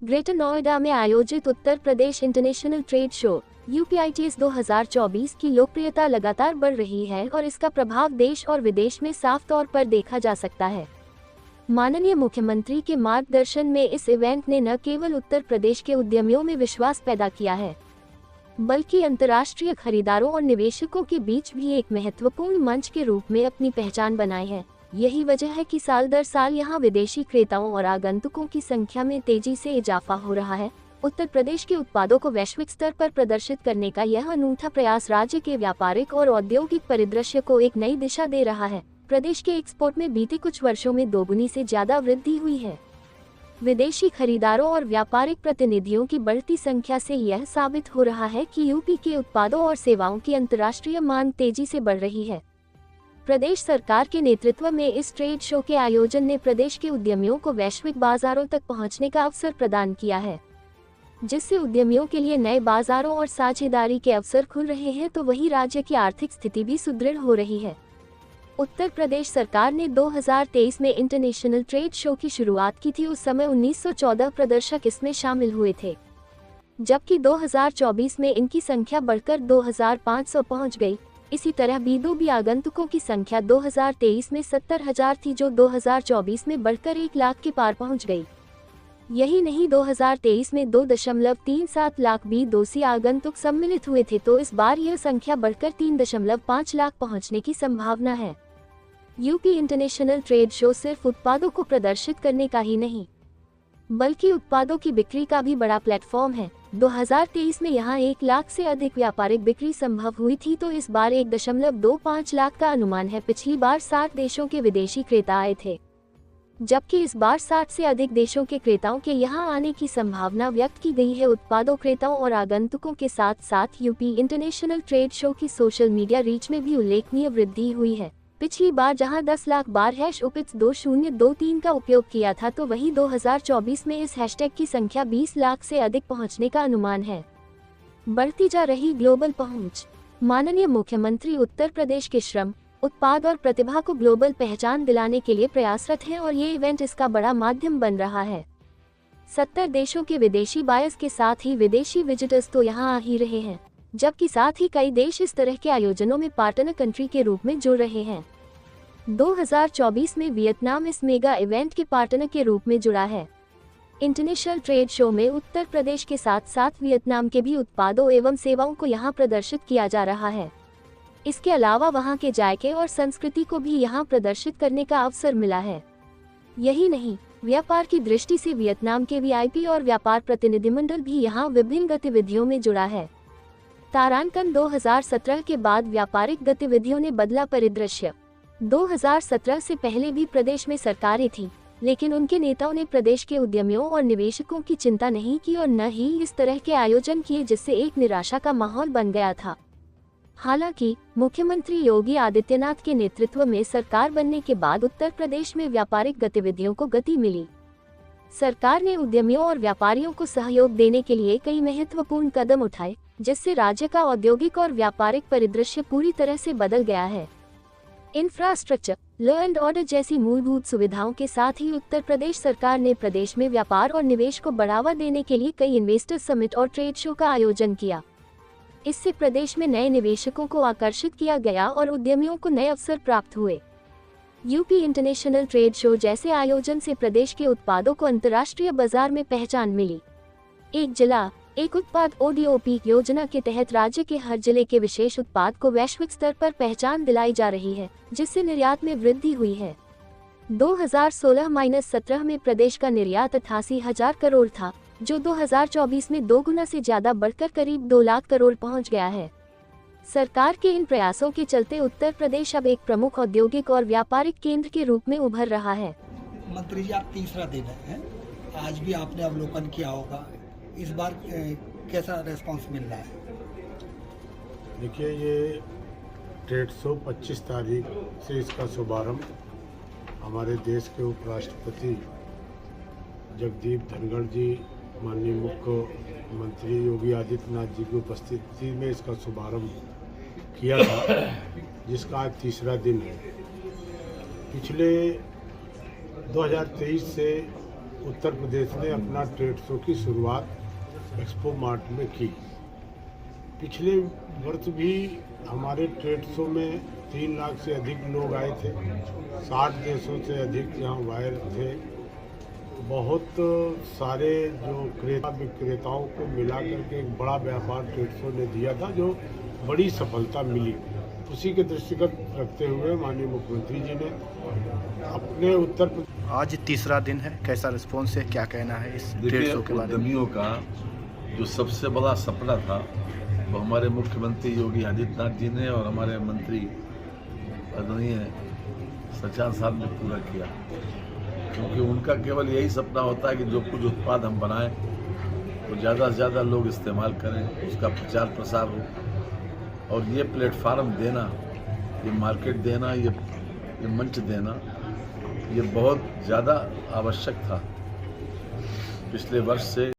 Greater Noida में आयोजित Uttar Pradesh international trade show UPITS 2024 की लोकप्रियता लगातार बढ़ रही है और इसका प्रभाव देश और विदेश में साफ तौर पर देखा जा सकता है। माननीय मुख्यमंत्री के मार्गदर्शन में इस इवेंट ने न केवल उत्तर प्रदेश के उद्यमियों में विश्वास पैदा किया है, बल्कि अंतर्राष्ट्रीय खरीदारों और निवेशकों के बीच भी एक महत्वपूर्ण मंच के रूप में अपनी पहचान बनाई है। यही वजह है कि साल दर साल यहाँ विदेशी क्रेताओं और आगंतुकों की संख्या में तेजी से इजाफा हो रहा है। उत्तर प्रदेश के उत्पादों को वैश्विक स्तर पर प्रदर्शित करने का यह अनूठा प्रयास राज्य के व्यापारिक और औद्योगिक परिदृश्य को एक नई दिशा दे रहा है। प्रदेश के एक्सपोर्ट में बीते कुछ वर्षों में दोगुनी से ज्यादा वृद्धि हुई है। विदेशी खरीदारों और व्यापारिक प्रतिनिधियों की बढ़ती संख्या से यह साबित हो रहा है कि यूपी के उत्पादों और सेवाओं की अंतर्राष्ट्रीय मांग तेजी से बढ़ रही है। प्रदेश सरकार के नेतृत्व में इस ट्रेड शो के आयोजन ने प्रदेश के उद्यमियों को वैश्विक बाजारों तक पहुंचने का अवसर प्रदान किया है, जिससे उद्यमियों के लिए नए बाजारों और साझेदारी के अवसर खुल रहे हैं, तो वहीं राज्य की आर्थिक स्थिति भी सुदृढ़ हो रही है। उत्तर प्रदेश सरकार ने 2023 में इंटरनेशनल ट्रेड शो की शुरुआत की थी। उस समय 1914 प्रदर्शक इसमें शामिल हुए थे, जबकि 2024 में इनकी संख्या बढ़कर 2500 पहुंच गई। इसी तरह B2B आगंतुकों की संख्या 2023 में 70,000 थी, जो 2024 में बढ़कर 1 लाख के पार पहुंच गई। यही नहीं, 2023 में 2.37 लाख B2C आगंतुक सम्मिलित हुए थे, तो इस बार यह संख्या बढ़कर 3.5 लाख पहुंचने की संभावना है। यूपी इंटरनेशनल ट्रेड शो सिर्फ उत्पादों को प्रदर्शित करने का ही नहीं, बल्कि उत्पादों की बिक्री का भी बड़ा प्लेटफॉर्म है। 2023 में यहाँ 1 लाख से अधिक व्यापारिक बिक्री संभव हुई थी, तो इस बार 1.25 लाख का अनुमान है। पिछली बार 60 देशों के विदेशी क्रेता आए थे, जबकि इस बार 60 से अधिक देशों के क्रेताओं के यहाँ आने की संभावना व्यक्त की गई है। उत्पादों, क्रेताओं और आगंतुकों के साथ साथ यूपी इंटरनेशनल ट्रेड शो की सोशल मीडिया रीच में भी उल्लेखनीय वृद्धि हुई है। पिछली बार जहां 10 लाख बार #UPITS2023 का उपयोग किया था, तो वहीं 2024 में इस हैशटैग की संख्या 20 लाख से अधिक पहुंचने का अनुमान है। बढ़ती जा रही ग्लोबल पहुंच। माननीय मुख्यमंत्री उत्तर प्रदेश के श्रम, उत्पाद और प्रतिभा को ग्लोबल पहचान दिलाने के लिए प्रयासरत हैं और ये इवेंट इसका बड़ा माध्यम बन रहा है। 70 देशों के विदेशी बायर्स के साथ ही विदेशी विजिटर्स तो यहाँ आ ही रहे हैं, जबकि साथ ही कई देश इस तरह के आयोजनों में पार्टनर कंट्री के रूप में जुड़ रहे हैं। 2024 में वियतनाम इस मेगा इवेंट के पार्टनर के रूप में जुड़ा है। इंटरनेशनल ट्रेड शो में उत्तर प्रदेश के साथ साथ वियतनाम के भी उत्पादों एवं सेवाओं को यहाँ प्रदर्शित किया जा रहा है। इसके अलावा वहाँ के जायके और संस्कृति को भी यहाँ प्रदर्शित करने का अवसर मिला है। यही नहीं, व्यापार की दृष्टि से वियतनाम के VIP और व्यापार प्रतिनिधिमंडल भी यहाँ विभिन्न गतिविधियों में जुड़ा है। तारांकन 2017 के बाद व्यापारिक गतिविधियों ने बदला परिदृश्य। 2017 से पहले भी प्रदेश में सरकारें थी, लेकिन उनके नेताओं ने प्रदेश के उद्यमियों और निवेशकों की चिंता नहीं की और न ही इस तरह के आयोजन किए, जिससे एक निराशा का माहौल बन गया था। हालांकि मुख्यमंत्री योगी आदित्यनाथ के नेतृत्व में सरकार बनने के बाद उत्तर प्रदेश में व्यापारिक गतिविधियों को गति मिली। सरकार ने उद्यमियों और व्यापारियों को सहयोग देने के लिए कई महत्वपूर्ण कदम उठाए, जिससे राज्य का औद्योगिक और व्यापारिक परिदृश्य पूरी तरह से बदल गया है। इंफ्रास्ट्रक्चर, लॉ एंड ऑर्डर जैसी मूलभूत सुविधाओं के साथ ही उत्तर प्रदेश सरकार ने प्रदेश में व्यापार और निवेश को बढ़ावा देने के लिए कई इन्वेस्टर समिट और ट्रेड शो का आयोजन किया। इससे प्रदेश में नए निवेशकों को आकर्षित किया गया और उद्यमियों को नए अवसर प्राप्त हुए। यूपी इंटरनेशनल ट्रेड शो जैसे आयोजन से प्रदेश के उत्पादों को अंतर्राष्ट्रीय बाजार में पहचान मिली। एक जिला एक उत्पाद ODOP योजना के तहत राज्य के हर जिले के विशेष उत्पाद को वैश्विक स्तर पर पहचान दिलाई जा रही है, जिससे निर्यात में वृद्धि हुई है। 2016-17 में प्रदेश का निर्यात 88,000 करोड़ था, जो 2024 में 2 गुना से ज्यादा बढ़कर करीब 2 लाख करोड़ पहुंच गया है। सरकार के इन प्रयासों के चलते उत्तर प्रदेश अब एक प्रमुख औद्योगिक और व्यापारिक केंद्र के रूप में उभर रहा है। मंत्री जी, आप तीसरा दिन है, आज भी आपने अवलोकन किया होगा, इस बार कैसा रेस्पॉन्स मिल रहा है? देखिए, ये ट्रेड शो 25 तारीख से इसका शुभारंभ हमारे देश के उपराष्ट्रपति जगदीप धनखड़ जी, माननीय मुख्यमंत्री योगी आदित्यनाथ जी की उपस्थिति में इसका शुभारंभ किया था, जिसका आज तीसरा दिन है। पिछले 2023 से उत्तर प्रदेश ने अपना ट्रेड शो की शुरुआत एक्सपो मार्ट में की। पिछले वर्ष भी हमारे ट्रेड शो में 3 लाख से अधिक लोग आए थे। 60 देशों से अधिक यहाँ वायर थे। बहुत सारे जो क्रेता विक्रेताओं को मिला करके एक बड़ा व्यापार ट्रेड शो ने दिया था, जो बड़ी सफलता मिली। उसी के दृष्टिगत रखते हुए माननीय मुख्यमंत्री जी ने अपने उत्तर प्रदेश। आज तीसरा दिन है, कैसा रिस्पॉन्स है, क्या कहना है इस ट्रेड शो के बारे में? उद्यमियों का जो सबसे बड़ा सपना था वो हमारे मुख्यमंत्री योगी आदित्यनाथ जी ने और हमारे मंत्री आदरणीय सचान साहब ने पूरा किया। क्योंकि उनका केवल यही सपना होता है कि जो कुछ उत्पाद हम बनाएं वो ज़्यादा से ज़्यादा लोग इस्तेमाल करें, उसका प्रचार प्रसार हो। और ये प्लेटफार्म देना, ये मार्केट देना, ये मंच देना, ये बहुत ज़्यादा आवश्यक था। पिछले वर्ष से